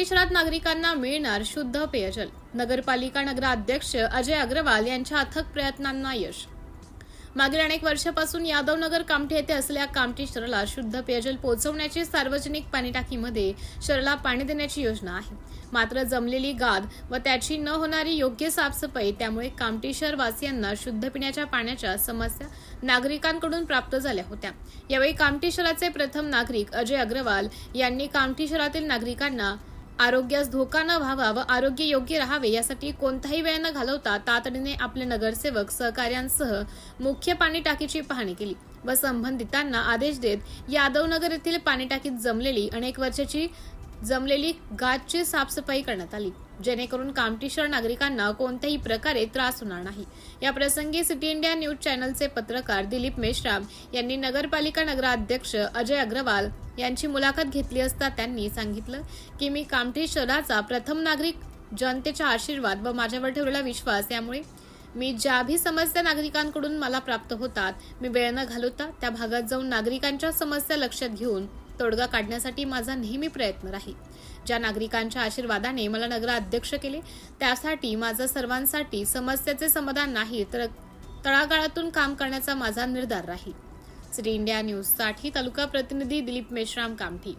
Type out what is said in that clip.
कामठी शहरात नागरिकांना मिळणार शुद्ध पेयजल। नगरपालिका नगराध्यक्ष अजय अग्रवाल यांच्या अथक प्रयत्नांना यश। मागील अनेक वर्षापासून यादवनगर कामठी येथे असलेल्या कामठी शहराला शुद्ध पेयजल पोहोचवण्याची सार्वजनिक पाणीटाकीमध्ये शहराला पाणी देण्याची योजना आहे। मात्र जमलेली गाद व त्याची न होणारी योग्य साफसफाई त्यामुळे कामठी शहर वासियांना शुद्ध पिण्याच्या पाण्याच्या समस्या नागरिकांकडून प्राप्त झाल्या होत्या। यावेळी कामठी शहराचे प्रथम नागरिक अजय अग्रवाल यांनी कामठी शहरातील नागरिकांना आरोग्यास धोका न व्हावा व आरोग्य योग्य राहावे यासाठी कोणताही वेळ न घालवता तातडीने आपले नगरसेवक सहकार्यांसह मुख्य पाणी टाकीची पाहणी केली व संबंधितांना आदेश देत यादवनगर येथील पाणी टाकीत जमलेली अनेक वर्षाची गादची साफसफाई करण्यात आली, जेणेकरून कामठी शहर नागरिकांना कोणत्याही प्रकारे त्रास होणार नाही। या प्रसंगी सिटी इंडिया न्यूज चॅनलचे पत्रकार दिलीप मेश्राम यांनी नगरपालिका नगराध्यक्ष अजय अग्रवाल यांची मुलाखत घेतली असता त्यांनी सांगितलं की मी कामठी शहराचा प्रथम नागरिक, जनतेचा आशीर्वाद व माझ्यावर ठेवलेला विश्वास यामुळे मी ज्या भी समस्या नागरिकांकडून मला प्राप्त होतात, मी वेळ न घालवता त्या भागात जाऊन नागरिकांच्या समस्या लक्षात घेऊन तोडगा काढण्यासाठी माझा नेहमी प्रयत्न राहील। ज्या नागरिकांच्या आशीर्वादाने मला नगराध्यक्ष केले त्यासाठी माझा सर्वांसाठी समस्येचे समाधान नाही तर तळागाळातून काम करण्याचा माझा निर्धार राहील। सिटी इंडिया न्यूज साठी तालुका प्रतिनिधी दिलीप मेश्राम, कामठी।